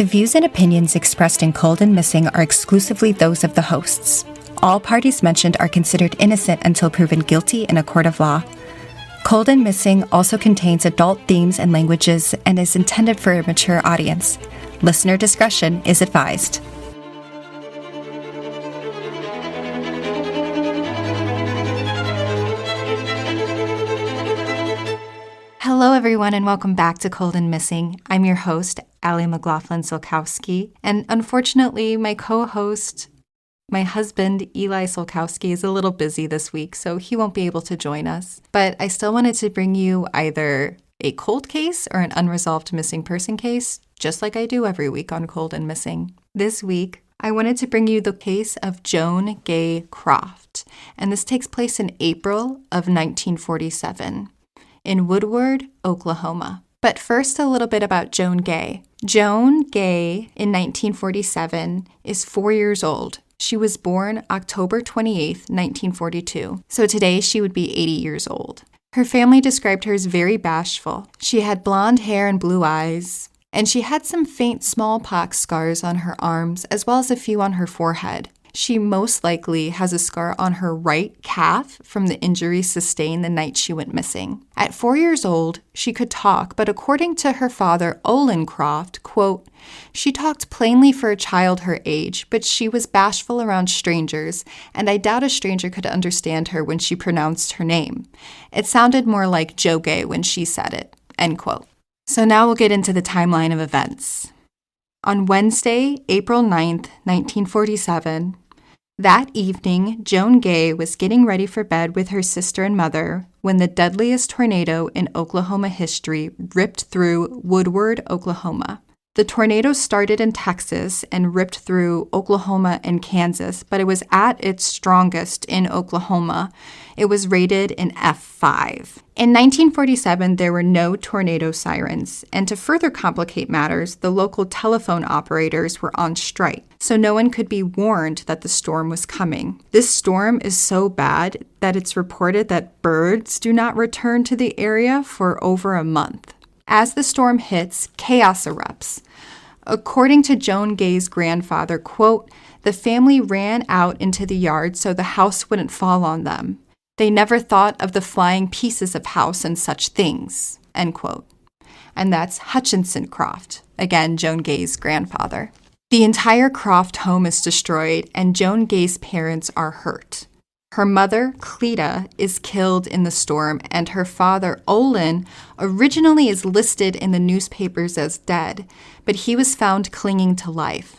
views and opinions expressed in Cold and Missing are exclusively those of the hosts. All parties mentioned are considered innocent until proven guilty in a court of law. Cold and Missing also contains adult themes and languages and is intended for a mature audience. Listener discretion is advised. Hello, everyone, and welcome back to Cold and Missing. I'm your host, Allie McLaughlin-Solkowski, and unfortunately, my co-host, my husband, Eli Solkowski, is a little busy this week, so he won't be able to join us. But I still wanted to bring you either a cold case or an unresolved missing person case, just like I do every week on Cold and Missing. This week, I wanted to bring you the case of Joan Gay Croft, and this takes place in April of 1947. In Woodward, Oklahoma. But first, a little bit about Joan Gay. Joan Gay, in 1947, is 4 years old. She was born October 28th, 1942. So today, she would be 80 years old. Her family described her as very bashful. She had blonde hair and blue eyes, and she had some faint smallpox scars on her arms, as well as a few on her forehead. She most likely has a scar on her right calf from the injury sustained the night she went missing. At 4 years old, she could talk, but according to her father, Olin Croft, quote, "She talked plainly for a child her age, but she was bashful around strangers, and I doubt a stranger could understand her when she pronounced her name. It sounded more like Joe Gay when she said it," end quote. So now we'll get into the timeline of events. On Wednesday, April 9th, 1947, that evening, Joan Gay was getting ready for bed with her sister and mother when the deadliest tornado in Oklahoma history ripped through Woodward, Oklahoma. The tornado started in Texas and ripped through Oklahoma and Kansas, but it was at its strongest in Oklahoma. It was rated an F5. In 1947, there were no tornado sirens, and to further complicate matters, the local telephone operators were on strike, so no one could be warned that the storm was coming. This storm is so bad that it's reported that birds do not return to the area for over a month. As the storm hits, chaos erupts. According to Joan Gay's grandfather, quote, "The family ran out into the yard so the house wouldn't fall on them. They never thought of the flying pieces of house and such things," end quote. And that's Hutchinson Croft, again, Joan Gay's grandfather. The entire Croft home is destroyed, and Joan Gay's parents are hurt. Her mother, Cleta, is killed in the storm, and her father, Olin, originally is listed in the newspapers as dead, but he was found clinging to life.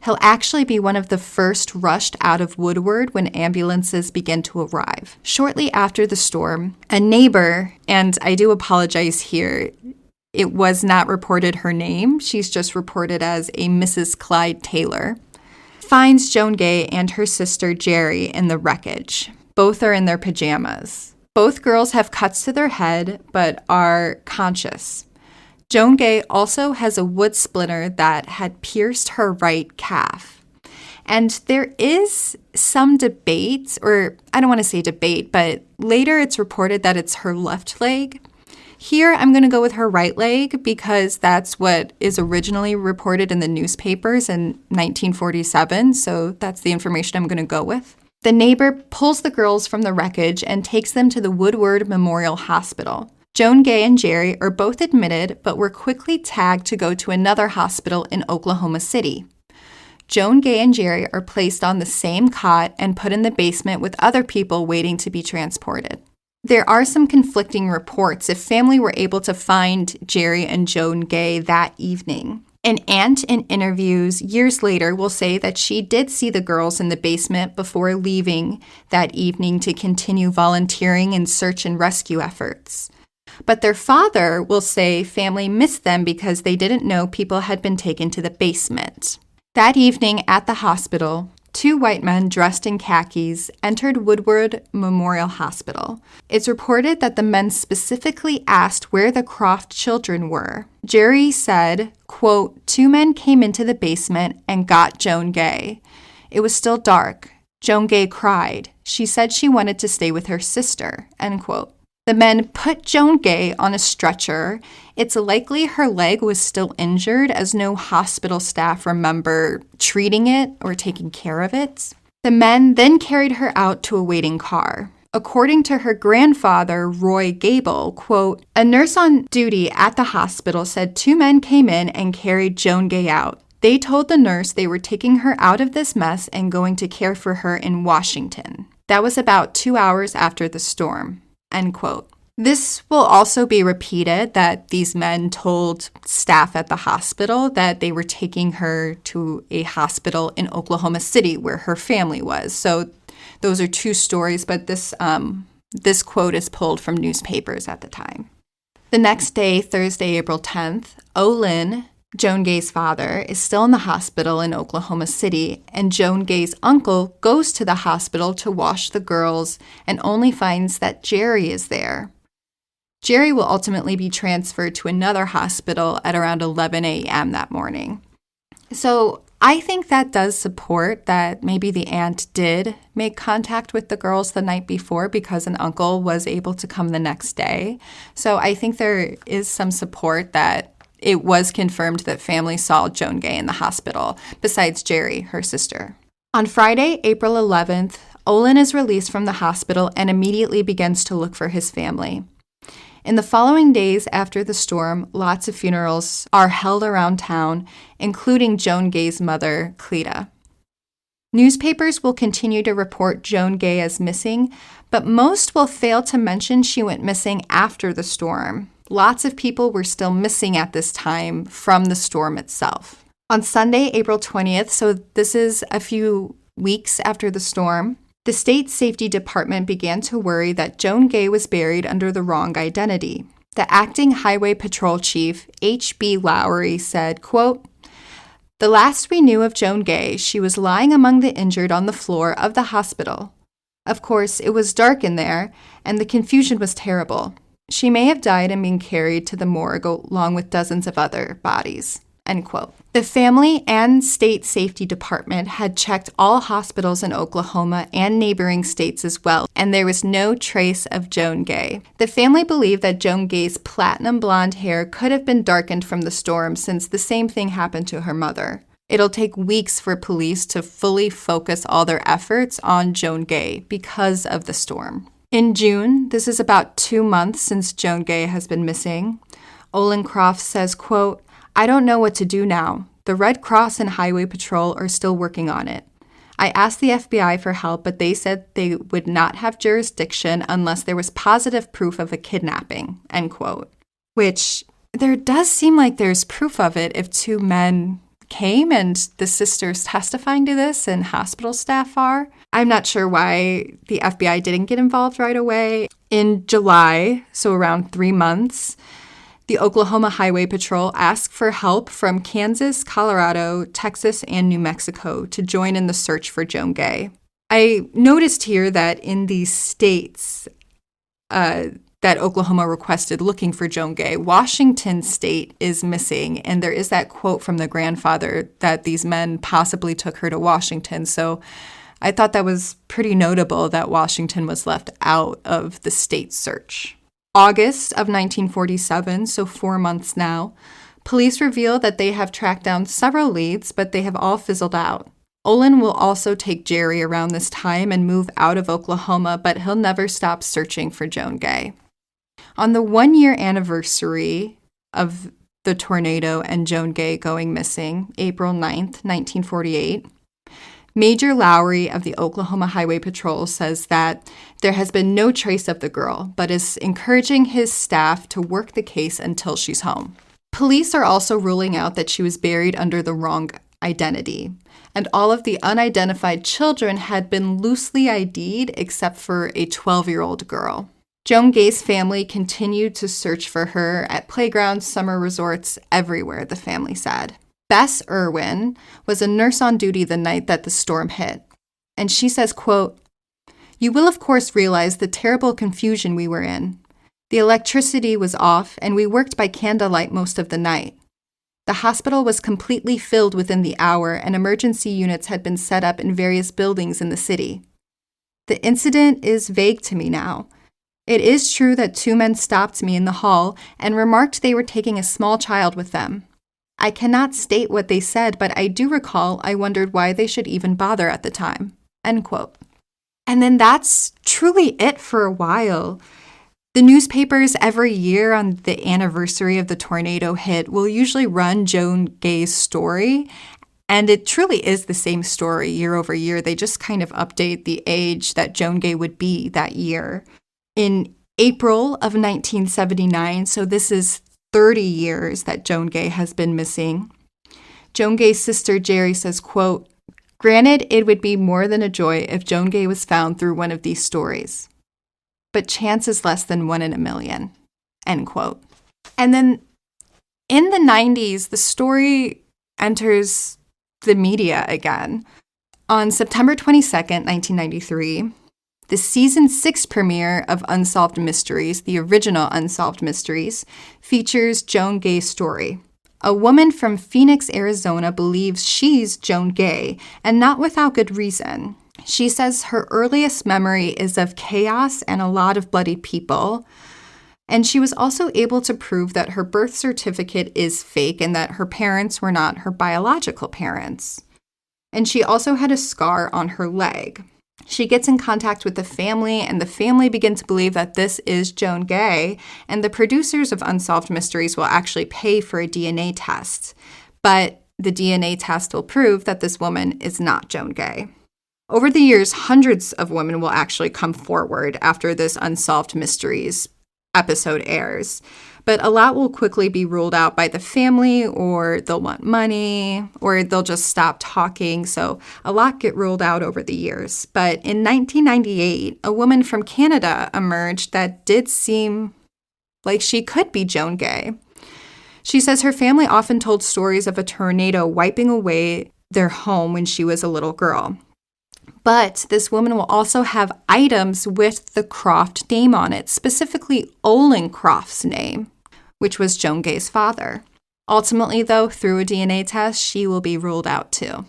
He'll actually be one of the first rushed out of Woodward when ambulances begin to arrive. Shortly after the storm, a neighbor, and I do apologize here, it was not reported her name, she's just reported as a Mrs. Clyde Taylor, finds Joan Gay and her sister Jerry in the wreckage. Both are in their pajamas. Both girls have cuts to their head, but are conscious. Joan Gay also has a wood splinter that had pierced her right calf. And there is some debate, or I don't want to say debate, but later it's reported that it's her left leg. Here, I'm going to go with her right leg because that's what is originally reported in the newspapers in 1947, so that's the information I'm going to go with. The neighbor pulls the girls from the wreckage and takes them to the Woodward Memorial Hospital. Joan Gay and Jerry are both admitted, but were quickly tagged to go to another hospital in Oklahoma City. Joan Gay and Jerry are placed on the same cot and put in the basement with other people waiting to be transported. There are some conflicting reports if family were able to find Jerry and Joan Gay that evening. An aunt in interviews years later will say that she did see the girls in the basement before leaving that evening to continue volunteering in search and rescue efforts. But their father will say family missed them because they didn't know people had been taken to the basement. That evening at the hospital, 2 white men dressed in khakis entered Woodward Memorial Hospital. It's reported that the men specifically asked where the Croft children were. Jerry said, quote, "2 men came into the basement and got Joan Gay. It was still dark. Joan Gay cried. She said she wanted to stay with her sister," end quote. The men put Joan Gay on a stretcher. It's likely her leg was still injured, as no hospital staff remember treating it or taking care of it. The men then carried her out to a waiting car. According to her grandfather, Roy Gable, quote, "A nurse on duty at the hospital said 2 men came in and carried Joan Gay out. They told the nurse they were taking her out of this mess and going to care for her in Washington. That was about 2 hours after the storm." End quote. This will also be repeated, that these men told staff at the hospital that they were taking her to a hospital in Oklahoma City where her family was. So those are 2 stories, but this quote is pulled from newspapers at the time. The next day, Thursday, April 10th, Olin, Joan Gay's father, is still in the hospital in Oklahoma City, and Joan Gay's uncle goes to the hospital to wash the girls and only finds that Jerry is there. Jerry will ultimately be transferred to another hospital at around 11 a.m. that morning. So I think that does support that maybe the aunt did make contact with the girls the night before because an uncle was able to come the next day. So I think there is some support that it was confirmed that family saw Joan Gay in the hospital, besides Jerry, her sister. On Friday, April 11th, Olin is released from the hospital and immediately begins to look for his family. In the following days after the storm, lots of funerals are held around town, including Joan Gay's mother, Cleta. Newspapers will continue to report Joan Gay as missing, but most will fail to mention she went missing after the storm. Lots of people were still missing at this time from the storm itself. On Sunday, April 20th, so this is a few weeks after the storm, the state safety department began to worry that Joan Gay was buried under the wrong identity. The acting highway patrol chief, H.B. Lowry, said, quote, "The last we knew of Joan Gay, she was lying among the injured on the floor of the hospital. Of course, it was dark in there, and the confusion was terrible. She may have died and been carried to the morgue along with dozens of other bodies." End quote. The family and state safety department had checked all hospitals in Oklahoma and neighboring states as well, and there was no trace of Joan Gay. The family believed that Joan Gay's platinum blonde hair could have been darkened from the storm, since the same thing happened to her mother. It'll take weeks for police to fully focus all their efforts on Joan Gay because of the storm. In June, this is about 2 months since Joan Gay has been missing, Olin Croft says, quote, "I don't know what to do now. The Red Cross and Highway Patrol are still working on it. I asked the FBI for help, but they said they would not have jurisdiction unless there was positive proof of a kidnapping," end quote. Which, there does seem like there's proof of it if 2 men came and the sisters testifying to this and hospital staff are. I'm not sure why the FBI didn't get involved right away. In July, so around 3 months, the Oklahoma Highway Patrol asked for help from Kansas, Colorado, Texas, and New Mexico to join in the search for Joan Gay. I noticed here that in these states that Oklahoma requested looking for Joan Gay, Washington state is missing, and there is that quote from the grandfather that these men possibly took her to Washington. So I thought that was pretty notable that Washington was left out of the state search. August of 1947, so 4 months now, police reveal that they have tracked down several leads, but they have all fizzled out. Olin will also take Jerry around this time and move out of Oklahoma, but he'll never stop searching for Joan Gay. On the 1-year anniversary of the tornado and Joan Gay going missing, April 9th, 1948, Major Lowry of the Oklahoma Highway Patrol says that there has been no trace of the girl, but is encouraging his staff to work the case until she's home. Police are also ruling out that she was buried under the wrong identity, and all of the unidentified children had been loosely ID'd except for a 12-year-old girl. Joan Gay's family continued to search for her at playgrounds, summer resorts, everywhere, the family said. Bess Irwin was a nurse on duty the night that the storm hit, and she says, quote, "You will of course realize the terrible confusion we were in. The electricity was off, and we worked by candlelight most of the night. The hospital was completely filled within the hour, and emergency units had been set up in various buildings in the city. The incident is vague to me now. It is true that 2 men stopped me in the hall and remarked they were taking a small child with them. I cannot state what they said, but I do recall I wondered why they should even bother at the time." End quote. And then that's truly it for a while. The newspapers every year on the anniversary of the tornado hit will usually run Joan Gay's story, and it truly is the same story year over year. They just kind of update the age that Joan Gay would be that year. In April of 1979, so this is 30 years that Joan Gay has been missing, Joan Gay's sister Jerry says, quote, "Granted, it would be more than a joy if Joan Gay was found through one of these stories, but chance is less than 1 in a million," end quote. And then in the 90s, the story enters the media again. On September 22nd, 1993, the season 6 premiere of Unsolved Mysteries, the original Unsolved Mysteries, features Joan Gay's story. A woman from Phoenix, Arizona believes she's Joan Gay, and not without good reason. She says her earliest memory is of chaos and a lot of bloody people. And she was also able to prove that her birth certificate is fake and that her parents were not her biological parents. And she also had a scar on her leg. She gets in contact with the family, and the family begin to believe that this is Joan Gay, and the producers of Unsolved Mysteries will actually pay for a DNA test. But the DNA test will prove that this woman is not Joan Gay. Over the years, hundreds of women will actually come forward after this Unsolved Mysteries episode airs. But a lot will quickly be ruled out by the family, or they'll want money, or they'll just stop talking. So a lot get ruled out over the years. But in 1998, a woman from Canada emerged that did seem like she could be Joan Gay. She says her family often told stories of a tornado wiping away their home when she was a little girl. But this woman will also have items with the Croft name on it, specifically Olin Croft's name, which was Joan Gay's father. Ultimately, though, through a DNA test, she will be ruled out too.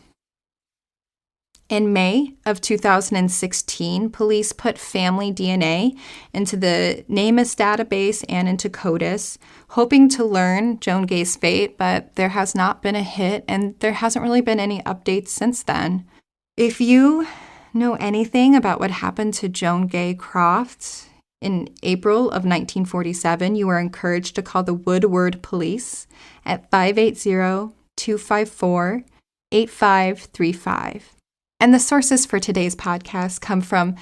In May of 2016, police put family DNA into the NamUs database and into CODIS, hoping to learn Joan Gay's fate, but there has not been a hit, and there hasn't really been any updates since then. If you know anything about what happened to Joan Gay Croft in April of 1947, you are encouraged to call the Woodward Police at 580-254-8535. And the sources for today's podcast come from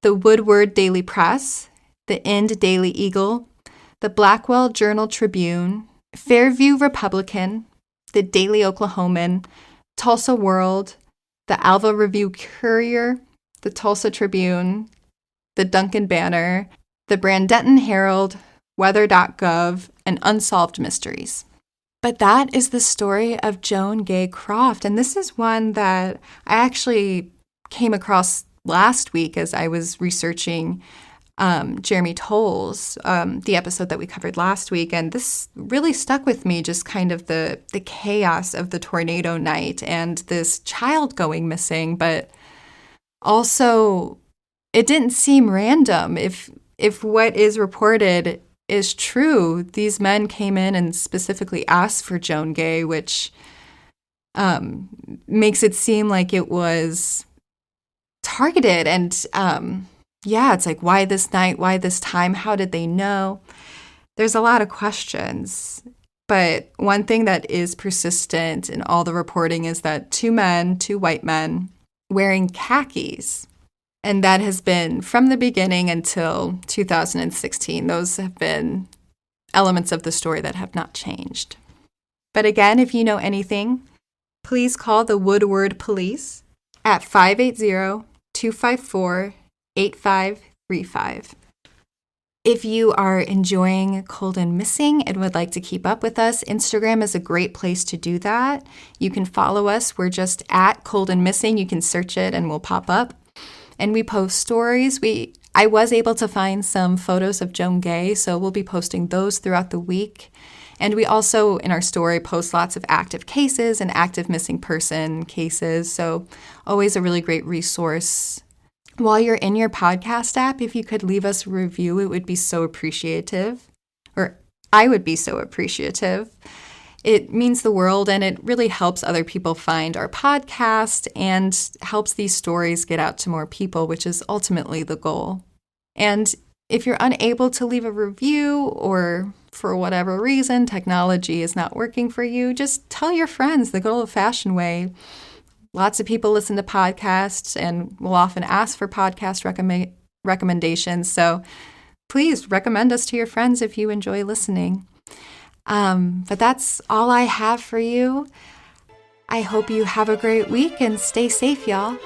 the Woodward Daily Press, the Ind Daily Eagle, the Blackwell Journal-Tribune, Fairview Republican, the Daily Oklahoman, Tulsa World, the Alva Review-Courier, the Tulsa Tribune, the Duncan Banner, the Brandenton Herald, Weather.gov, and Unsolved Mysteries. But that is the story of Joan Gay Croft, and this is one that I actually came across last week as I was researching Jeremy Toll's, the episode that we covered last week, and this really stuck with me, just kind of the chaos of the tornado night and this child going missing, but also it didn't seem random. If what is reported is true, these men came in and specifically asked for Joan Gay, which makes it seem like it was targeted. And it's like, why this night? Why this time? How did they know? There's a lot of questions. But one thing that is persistent in all the reporting is that 2 white men, wearing khakis. And that has been from the beginning until 2016. Those have been elements of the story that have not changed. But again, if you know anything, please call the Woodward Police at 580-254-8535. If you are enjoying Cold and Missing and would like to keep up with us, Instagram is a great place to do that. You can follow us. We're just at Cold and Missing. You can search it and we'll pop up. And we post stories. I was able to find some photos of Joan Gay, so we'll be posting those throughout the week. And we also, in our story, post lots of active cases and active missing person cases. So always a really great resource While you're in your podcast app, if you could leave us a review, it would be so appreciative, or I would be so appreciative. It means the world, and it really helps other people find our podcast and helps these stories get out to more people, which is ultimately the goal. And if you're unable to leave a review, or for whatever reason technology is not working for you, just tell your friends the good old-fashioned way. Lots of people listen to podcasts and will often ask for podcast recommendations. So please recommend us to your friends if you enjoy listening. But that's all I have for you. I hope you have a great week and stay safe, y'all.